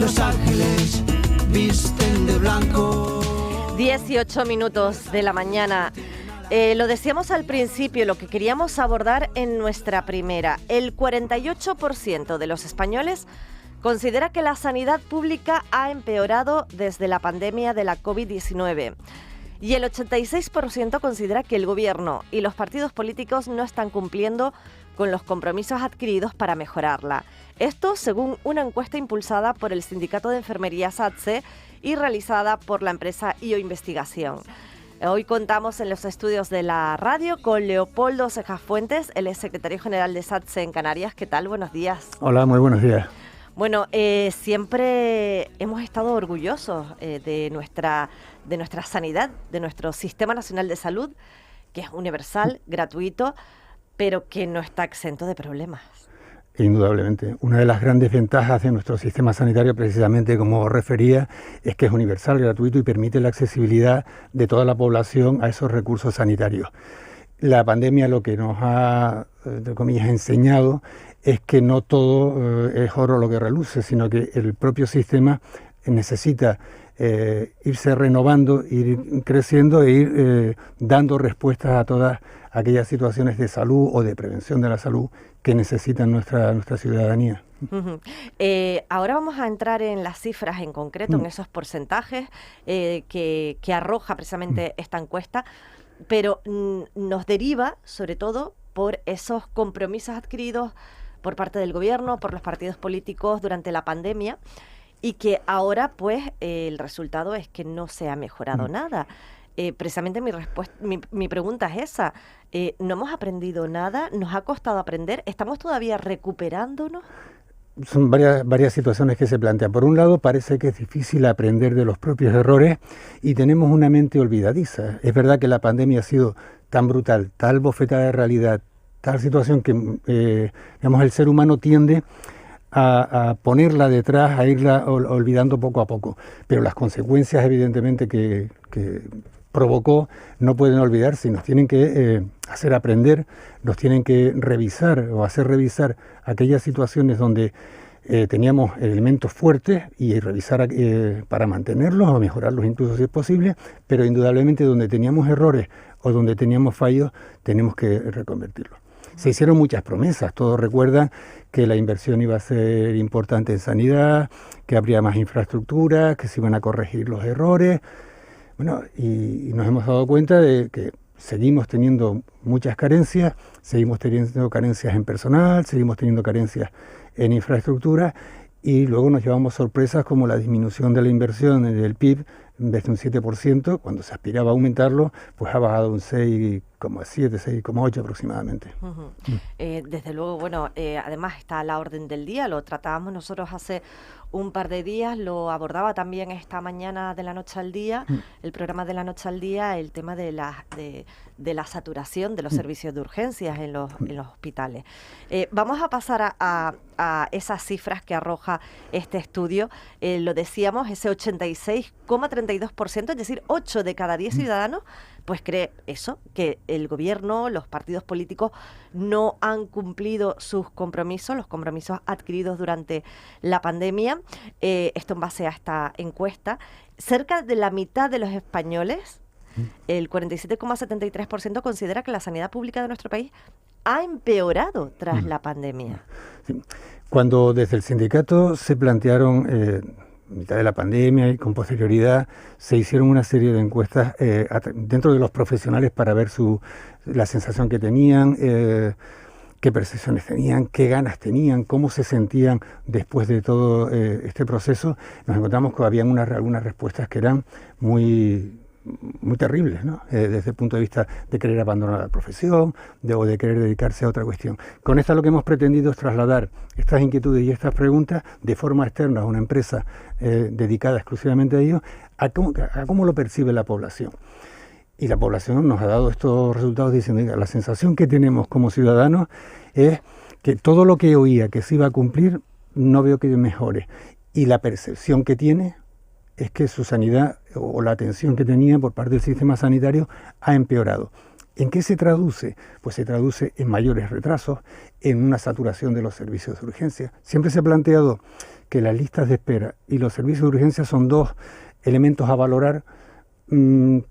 los ángeles visten de blanco. 18 minutos de la mañana. Lo decíamos al principio, lo que queríamos abordar en nuestra primera. El 48% de los españoles considera que la sanidad pública ha empeorado desde la pandemia de la COVID-19. Y el 86% considera que el gobierno y los partidos políticos no están cumpliendo con los compromisos adquiridos para mejorarla. Esto según una encuesta impulsada por el Sindicato de Enfermería SATSE y realizada por la empresa IO Investigación. Hoy contamos en los estudios de la radio con Leopoldo Cejas Fuentes, el secretario general de SATSE en Canarias. ¿Qué tal? Buenos días. Hola, muy buenos días. Bueno, siempre hemos estado orgullosos de nuestra sanidad, de nuestro Sistema Nacional de Salud, que es universal, gratuito, pero que no está exento de problemas. Indudablemente. Una de las grandes ventajas de nuestro sistema sanitario, precisamente como refería, es que es universal, gratuito y permite la accesibilidad de toda la población a esos recursos sanitarios. La pandemia lo que nos ha, entre comillas, enseñado es que no todo es oro lo que reluce, sino que el propio sistema necesita irse renovando, ir creciendo e ir dando respuestas a todas aquellas situaciones de salud o de prevención de la salud que necesita nuestra ciudadanía. Uh-huh. Ahora vamos a entrar en las cifras en concreto, en esos porcentajes que arroja precisamente esta encuesta, pero nos deriva sobre todo por esos compromisos adquiridos por parte del gobierno, por los partidos políticos durante la pandemia, y que ahora pues el resultado es que no se ha mejorado nada. Precisamente mi pregunta es esa. ¿No hemos aprendido nada? ¿Nos ha costado aprender? ¿Estamos todavía recuperándonos? Son varias situaciones que se plantean. Por un lado, parece que es difícil aprender de los propios errores y tenemos una mente olvidadiza. Es verdad que la pandemia ha sido tan brutal, tal bofetada de realidad, tal situación que digamos, el ser humano tiende a ponerla detrás, a irla olvidando poco a poco. Pero las consecuencias, evidentemente, que provocó, no pueden olvidarse y nos tienen que hacer aprender, nos tienen que revisar o hacer revisar aquellas situaciones donde teníamos elementos fuertes y revisar para mantenerlos o mejorarlos incluso si es posible, pero indudablemente donde teníamos errores o donde teníamos fallos, tenemos que reconvertirlos. Se hicieron muchas promesas, todos recuerdan que la inversión iba a ser importante en sanidad, que habría más infraestructura, que se iban a corregir los errores. Bueno, y nos hemos dado cuenta de que seguimos teniendo muchas carencias, seguimos teniendo carencias en personal, seguimos teniendo carencias en infraestructura y luego nos llevamos sorpresas como la disminución de la inversión del PIB desde un 7%, cuando se aspiraba a aumentarlo, pues ha bajado un 6,7, 6,8 aproximadamente. Uh-huh. Desde luego, bueno, además está a la orden del día, lo tratábamos nosotros hace un par de días, lo abordaba también esta mañana de La Noche al Día, el programa de La Noche al Día, el tema de la saturación de los servicios de urgencias en los hospitales. Vamos a pasar a esas cifras que arroja este estudio. Lo decíamos, ese 86,32%, es decir, 8 de cada 10 ciudadanos, pues cree eso, que el gobierno, los partidos políticos no han cumplido sus compromisos, los compromisos adquiridos durante la pandemia. Esto en base a esta encuesta. Cerca de la mitad de los españoles, el 47,73%, considera que la sanidad pública de nuestro país ha empeorado tras la pandemia. Sí. Cuando desde el sindicato se plantearon mitad de la pandemia y con posterioridad se hicieron una serie de encuestas dentro de los profesionales para ver la sensación que tenían, qué percepciones tenían, qué ganas tenían, cómo se sentían después de todo este proceso. Nos encontramos que habían algunas respuestas que eran muy terribles, ¿no? Desde el punto de vista de querer abandonar la profesión o de querer dedicarse a otra cuestión. Con esta lo que hemos pretendido es trasladar estas inquietudes y estas preguntas de forma externa a una empresa dedicada exclusivamente a ello, a cómo lo percibe la población. Y la población nos ha dado estos resultados diciendo, la sensación que tenemos como ciudadanos es que todo lo que oía que se iba a cumplir no veo que mejore. Y la percepción que tiene es que su sanidad o la atención que tenía por parte del sistema sanitario ha empeorado. ¿En qué se traduce? Pues se traduce en mayores retrasos, en una saturación de los servicios de urgencia. Siempre se ha planteado que las listas de espera y los servicios de urgencia son dos elementos a valorar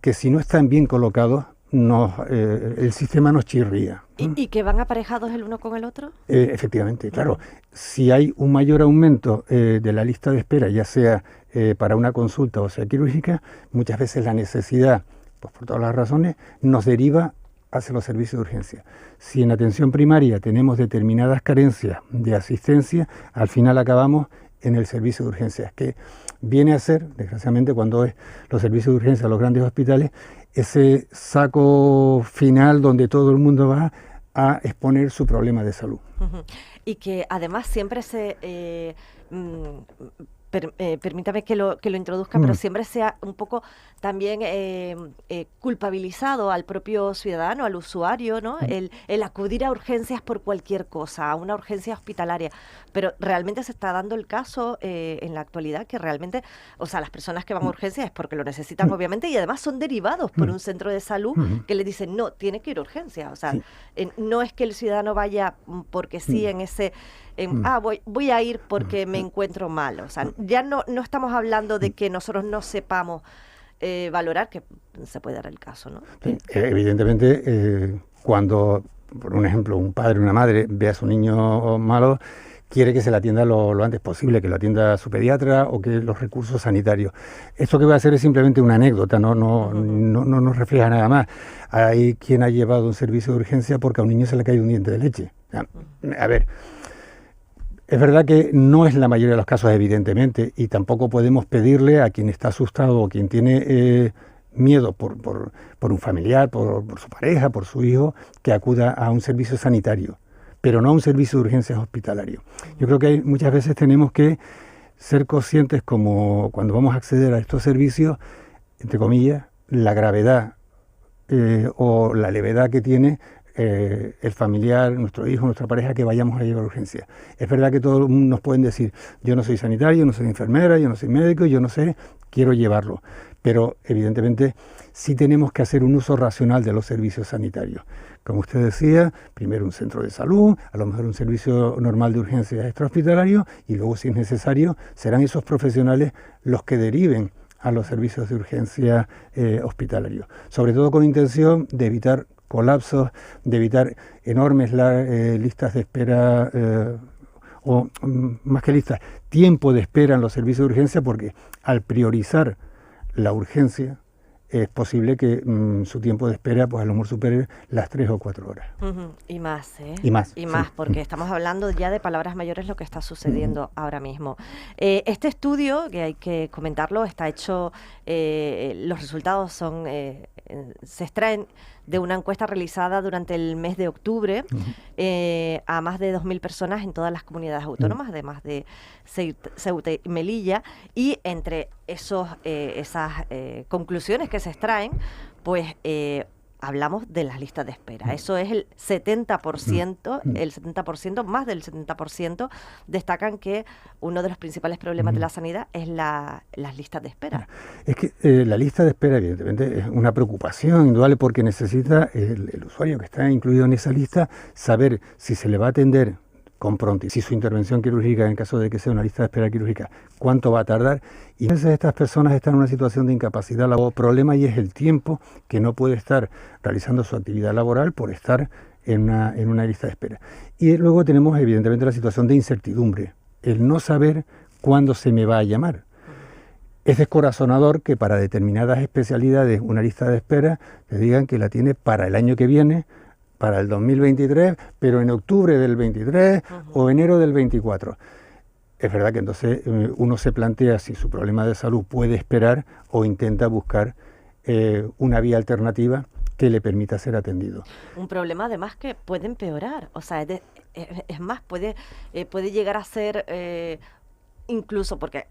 que si no están bien colocados, el sistema nos chirría. ¿Y que van aparejados el uno con el otro? Efectivamente, claro. Si hay un mayor aumento de la lista de espera, ya sea para una consulta o sea quirúrgica, muchas veces la necesidad, pues por todas las razones, nos deriva hacia los servicios de urgencia. Si en atención primaria tenemos determinadas carencias de asistencia, al final acabamos en el servicio de urgencias, que viene a ser, desgraciadamente, cuando es los servicios de urgencia, los grandes hospitales, ese saco final donde todo el mundo va a exponer su problema de salud. Y que además siempre permítame que lo introduzca, pero siempre sea un poco también culpabilizado al propio ciudadano, al usuario, ¿no? El acudir a urgencias por cualquier cosa, a una urgencia hospitalaria. Pero realmente se está dando el caso en la actualidad que realmente, o sea, las personas que van a urgencias es porque lo necesitan, obviamente, y además son derivados por un centro de salud que le dicen, no, tiene que ir a urgencias. O sea, no es que el ciudadano vaya porque sí en ese... voy a ir porque me encuentro mal. O sea, ya no estamos hablando de que nosotros no sepamos valorar, que se puede dar el caso, ¿no? Evidentemente, cuando, por un ejemplo, un padre o una madre ve a su niño malo, quiere que se le atienda lo antes posible, que lo atienda su pediatra o que los recursos sanitarios. Esto que voy a hacer es simplemente una anécdota, no nos refleja nada más. Hay quien ha llevado un servicio de urgencia porque a un niño se le ha caído un diente de leche. A ver, es verdad que no es la mayoría de los casos, evidentemente, y tampoco podemos pedirle a quien está asustado o quien tiene miedo por un familiar, por su pareja, por su hijo, que acuda a un servicio sanitario, pero no a un servicio de urgencias hospitalario. Yo creo que muchas veces tenemos que ser conscientes, como cuando vamos a acceder a estos servicios, entre comillas, la gravedad o la levedad que tiene el familiar, nuestro hijo, nuestra pareja, que vayamos a llevar a urgencia. Es verdad que todos nos pueden decir, yo no soy sanitario, no soy enfermera, yo no soy médico, yo no sé, quiero llevarlo. Pero evidentemente sí tenemos que hacer un uso racional de los servicios sanitarios. Como usted decía, primero un centro de salud, a lo mejor un servicio normal de urgencias extrahospitalario, y luego, si es necesario, serán esos profesionales los que deriven a los servicios de urgencia hospitalarios. Sobre todo con intención de evitar colapsos, de evitar enormes listas de espera, o más que listas, tiempo de espera en los servicios de urgencia, porque al priorizar la urgencia es posible que su tiempo de espera, pues a lo mejor supere las 3 o 4 horas. Y más, ¿eh? Y más, porque estamos hablando ya de palabras mayores, lo que está sucediendo ahora mismo. Este estudio, que hay que comentarlo, está hecho, los resultados se extraen de una encuesta realizada durante el mes de octubre a más de 2.000 personas en todas las comunidades autónomas, además de Ceuta y Melilla, y entre esas conclusiones que se extraen, pues hablamos de las listas de espera. Eso es el 70%, más del 70%, destacan que uno de los principales problemas de la sanidad es las listas de espera. Es que la lista de espera, evidentemente, es una preocupación indudable, porque necesita el usuario que está incluido en esa lista saber si se le va a atender con prontitud, si su intervención quirúrgica, en caso de que sea una lista de espera quirúrgica, cuánto va a tardar. Y a veces estas personas están en una situación de incapacidad laboral. El problema y es el tiempo que no puede estar realizando su actividad laboral por estar en una lista de espera. Y luego tenemos, evidentemente, la situación de incertidumbre, el no saber cuándo se me va a llamar. Es descorazonador que para determinadas especialidades una lista de espera te digan que la tiene para el año que viene, para el 2023, pero en octubre del 23 o enero del 24. Es verdad que entonces uno se plantea si su problema de salud puede esperar o intenta buscar una vía alternativa que le permita ser atendido. Un problema además que puede empeorar, o sea, es más, puede llegar a ser incluso porque,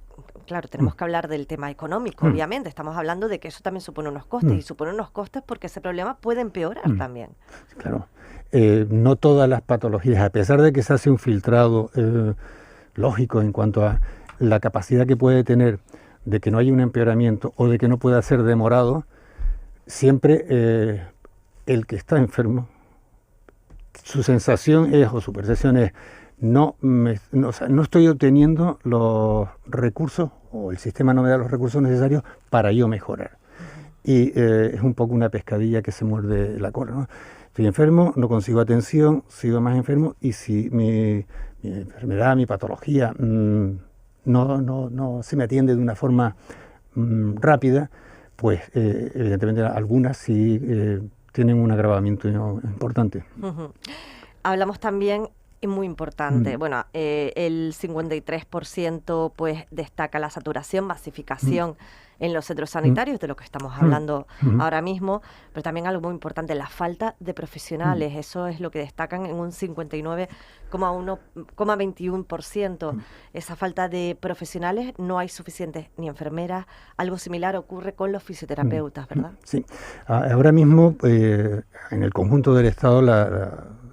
claro, tenemos que hablar del tema económico, obviamente, estamos hablando de que eso también supone unos costes, y supone unos costes porque ese problema puede empeorar también. Claro, no todas las patologías, a pesar de que se hace un filtrado lógico en cuanto a la capacidad que puede tener de que no haya un empeoramiento o de que no pueda ser demorado, siempre el que está enfermo, su sensación es, o su percepción es, o sea, no estoy obteniendo los recursos, o el sistema no me da los recursos necesarios para yo mejorar. Y es un poco una pescadilla que se muerde la cola, ¿no? Estoy enfermo, no consigo atención, sigo más enfermo, y si mi enfermedad, mi patología no se me atiende de una forma rápida, pues evidentemente algunas sí tienen un agravamiento importante. Hablamos también, y muy importante, bueno, el 53% pues destaca la saturación, masificación en los centros sanitarios, de lo que estamos hablando ahora mismo, pero también algo muy importante, la falta de profesionales. Eso es lo que destacan en un 59,21%. Esa falta de profesionales, no hay suficientes ni enfermeras. Algo similar ocurre con los fisioterapeutas, ¿verdad? Sí. Ahora mismo, en el conjunto del Estado,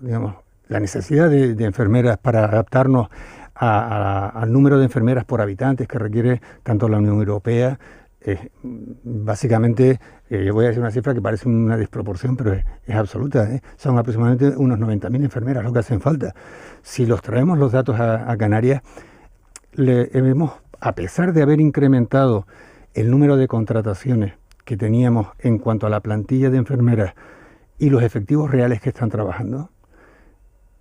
digamos, la necesidad de enfermeras para adaptarnos al número de enfermeras por habitantes que requiere tanto la Unión Europea, básicamente, yo voy a decir una cifra que parece una desproporción, pero es absoluta, son aproximadamente unos 90.000 enfermeras lo que hacen falta. Si los traemos los datos a Canarias, vemos, a pesar de haber incrementado el número de contrataciones que teníamos en cuanto a la plantilla de enfermeras y los efectivos reales que están trabajando,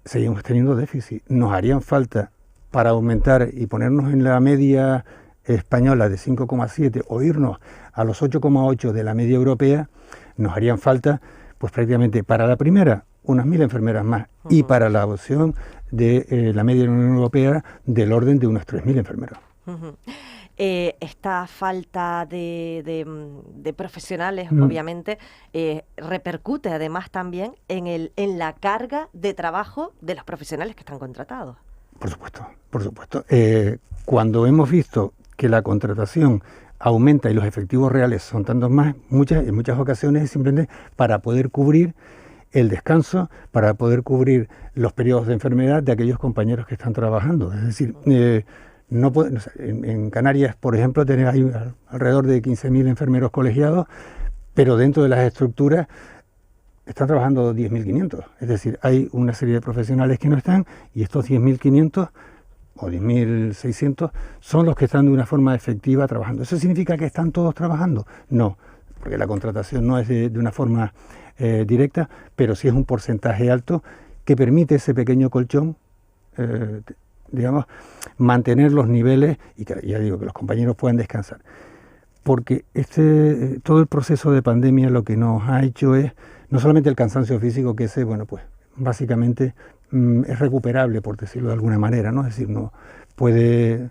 seguimos teniendo déficit. Nos harían falta, para aumentar y ponernos en la media española de 5,7 o irnos a los 8,8 de la media europea, nos harían falta, pues prácticamente para la primera, unas 1.000 enfermeras más, y para la opción de la media de la Unión Europea, del orden de unos 3.000 enfermeros. Esta falta de profesionales, obviamente, repercute además también en la carga de trabajo de los profesionales que están contratados. Por supuesto, por supuesto. Cuando hemos visto que la contratación aumenta y los efectivos reales son tantos más, en muchas ocasiones es simplemente para poder cubrir el descanso, para poder cubrir los periodos de enfermedad de aquellos compañeros que están trabajando. Es decir, en Canarias, por ejemplo, hay alrededor de 15.000 enfermeros colegiados, pero dentro de las estructuras están trabajando 10.500. Es decir, hay una serie de profesionales que no están, y estos 10.500 o 10.600 son los que están de una forma efectiva trabajando. ¿Eso significa que están todos trabajando? No, porque la contratación no es de una forma directa, pero sí es un porcentaje alto que permite ese pequeño colchón, digamos, mantener los niveles y que, ya digo, que los compañeros puedan descansar. Porque todo el proceso de pandemia lo que nos ha hecho es no solamente el cansancio físico, que bueno, pues básicamente es recuperable, por decirlo de alguna manera, ¿no? Es decir, no puede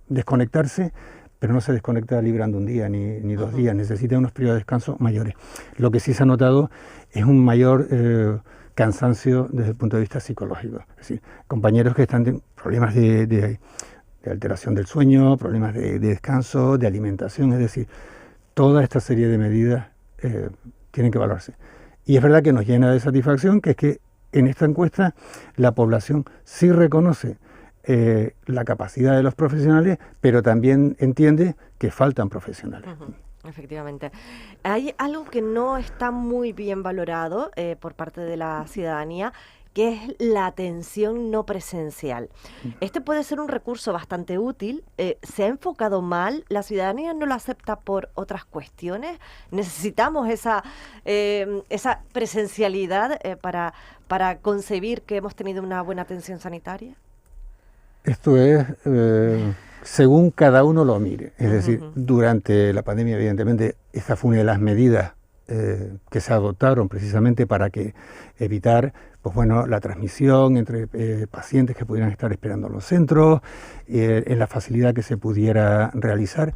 desconectarse, pero no se desconecta librando un día ni 2 días, necesita unos periodos de descanso mayores. Lo que sí se ha notado es un mayor cansancio desde el punto de vista psicológico. Es decir, compañeros que están en problemas de alteración del sueño, problemas de descanso, de alimentación, es decir, toda esta serie de medidas tienen que valorarse. Y es verdad que nos llena de satisfacción, que es que en esta encuesta la población sí reconoce la capacidad de los profesionales, pero también entiende que faltan profesionales. Efectivamente. Hay algo que no está muy bien valorado por parte de la ciudadanía, que es la atención no presencial. Este puede ser un recurso bastante útil. ¿Se ha enfocado mal? ¿La ciudadanía no lo acepta por otras cuestiones? ¿Necesitamos esa presencialidad para concebir que hemos tenido una buena atención sanitaria? Esto es según cada uno lo mire. Es decir, durante la pandemia, evidentemente, esta fue una de las medidas que se adoptaron precisamente para evitar pues bueno, la transmisión entre pacientes que pudieran estar esperando en los centros, en la facilidad que se pudiera realizar.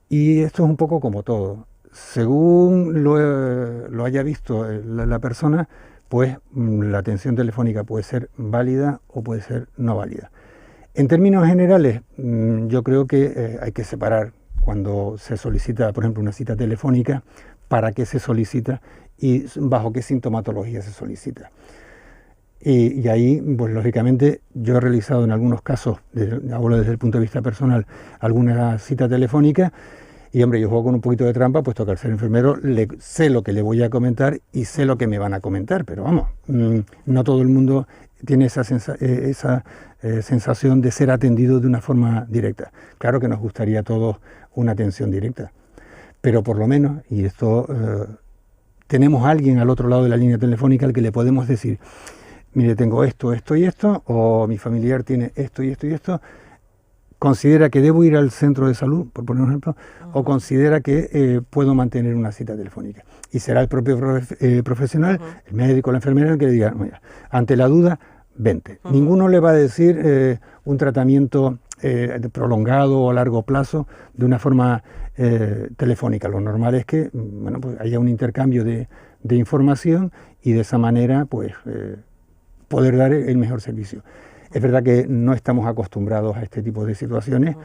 Y esto es un poco como todo. Según lo haya visto la persona, pues la atención telefónica puede ser válida o puede ser no válida. En términos generales, yo creo que hay que separar cuando se solicita, por ejemplo, una cita telefónica, para qué se solicita y bajo qué sintomatología se solicita. Y ahí, pues lógicamente, yo he realizado en algunos casos, hablo desde el punto de vista personal, alguna cita telefónica, Y hombre, yo juego con un poquito de trampa, puesto que al ser enfermero sé lo que le voy a comentar y sé lo que me van a comentar, pero vamos, no todo el mundo tiene esa sensación de ser atendido de una forma directa. Claro que nos gustaría a todos una atención directa, pero por lo menos, y esto tenemos a alguien al otro lado de la línea telefónica al que le podemos decir, mire, tengo esto, esto y esto, o mi familiar tiene esto y esto y esto, considera que debo ir al centro de salud, por poner un ejemplo, o considera que puedo mantener una cita telefónica. Y será el propio profesional, el médico, la enfermera, el que le diga, mira, ante la duda, vente. Ninguno le va a decir un tratamiento prolongado o a largo plazo de una forma telefónica. Lo normal es que bueno, pues haya un intercambio de información y de esa manera pues poder dar el mejor servicio. Es verdad que no estamos acostumbrados a este tipo de situaciones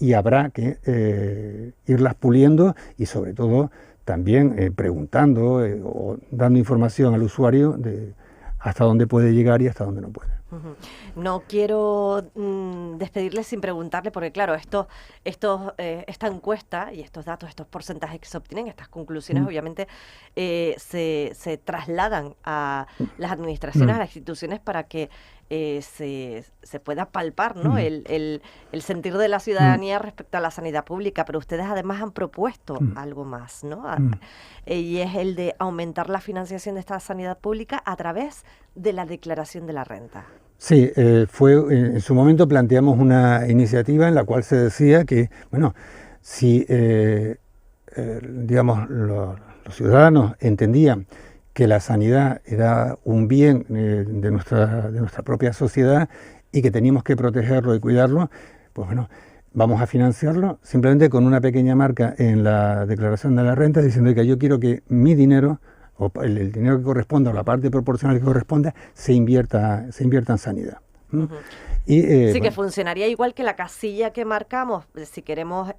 y habrá que irlas puliendo y sobre todo también preguntando o dando información al usuario de hasta dónde puede llegar y hasta dónde no puede. No quiero despedirle sin preguntarle, porque claro, esta encuesta y estos datos, estos porcentajes que se obtienen, estas conclusiones, obviamente se trasladan a las administraciones, a las instituciones para que se pueda palpar, ¿no? el sentir de la ciudadanía respecto a la sanidad pública, pero ustedes además han propuesto algo más, ¿no? Y es el de aumentar la financiación de esta sanidad pública a través de la declaración de la renta. Sí, en su momento planteamos una iniciativa en la cual se decía que, bueno, si digamos los ciudadanos entendían que la sanidad era un bien de nuestra propia sociedad y que teníamos que protegerlo y cuidarlo, pues bueno, vamos a financiarlo simplemente con una pequeña marca en la declaración de la renta diciendo que yo quiero que mi dinero o el dinero que corresponda o la parte proporcional que corresponda se invierta en sanidad. Y, sí, bueno, que funcionaría igual que la casilla que marcamos, si queremos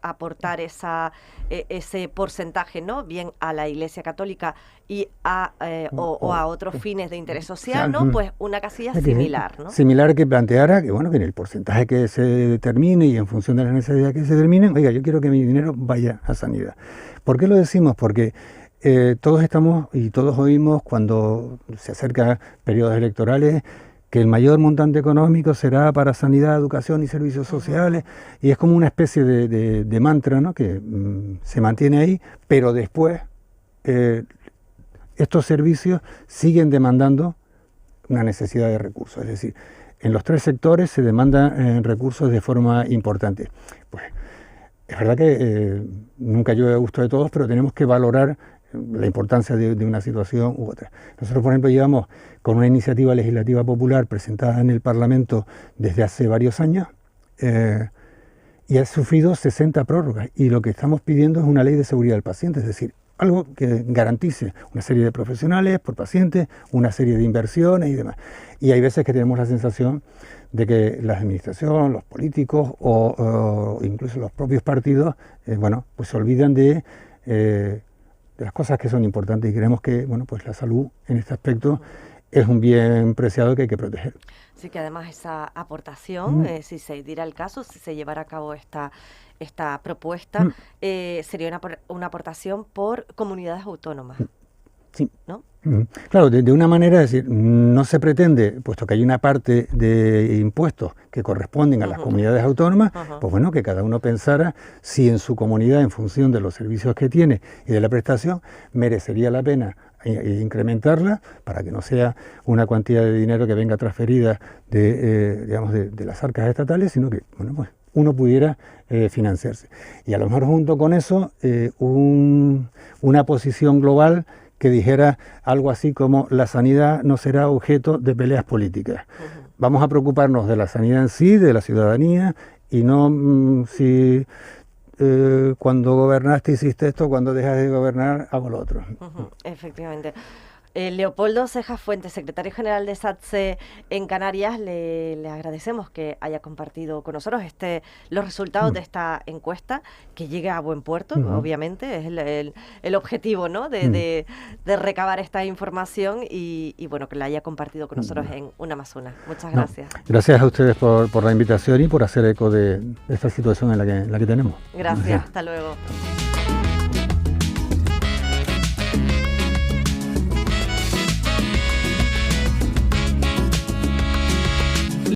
aportar ese porcentaje, ¿no? Bien a la Iglesia Católica y o a otros fines de interés social, ¿no? Pues una casilla similar, ¿no? Similar que planteara que, bueno, que en el porcentaje que se determine y en función de las necesidades que se determinen, oiga, yo quiero que mi dinero vaya a sanidad. ¿Por qué lo decimos? Porque todos estamos y todos oímos cuando se acercan periodos electorales que el mayor montante económico será para sanidad, educación y servicios sociales, y es como una especie de mantra, ¿no? Que se mantiene ahí, pero después estos servicios siguen demandando una necesidad de recursos, es decir, en los tres sectores se demandan recursos de forma importante. Pues es verdad que nunca llueve a gusto de todos, pero tenemos que valorar la importancia de una situación u otra. Nosotros, por ejemplo, llevamos con una iniciativa legislativa popular presentada en el Parlamento desde hace varios años y ha sufrido 60 prórrogas y lo que estamos pidiendo es una ley de seguridad del paciente, es decir, algo que garantice una serie de profesionales por pacientes, una serie de inversiones y demás. Y hay veces que tenemos la sensación de que la administración, los políticos o incluso los propios partidos, bueno, pues se olvidan de las cosas que son importantes y creemos que, bueno, pues la salud en este aspecto es un bien preciado que hay que proteger. Sí, que además esa aportación, si se diera el caso, si se llevara a cabo esta propuesta, sería una aportación por comunidades autónomas. Sí. ¿No? Claro, de una manera, es decir, no se pretende, puesto que hay una parte de impuestos que corresponden a las comunidades autónomas, pues bueno, que cada uno pensara si en su comunidad, en función de los servicios que tiene y de la prestación, merecería la pena incrementarla para que no sea una cuantía de dinero que venga transferida digamos, de las arcas estatales, sino que, bueno, pues uno pudiera financiarse. Y a lo mejor junto con eso, una posición global que dijera algo así como la sanidad no será objeto de peleas políticas. Vamos a preocuparnos de la sanidad en sí, de la ciudadanía, y no si cuando gobernaste hiciste esto, cuando dejas de gobernar hago lo otro. Efectivamente. Leopoldo Cejas Fuentes, secretario general de SATSE en Canarias, le agradecemos que haya compartido con nosotros los resultados de esta encuesta, que llegue a buen puerto, obviamente, es el objetivo, ¿no? de recabar esta información y bueno, que la haya compartido con nosotros en Una más Una. Muchas gracias. Gracias a ustedes por la invitación y por hacer eco de esta situación en la que tenemos. Gracias, hasta luego.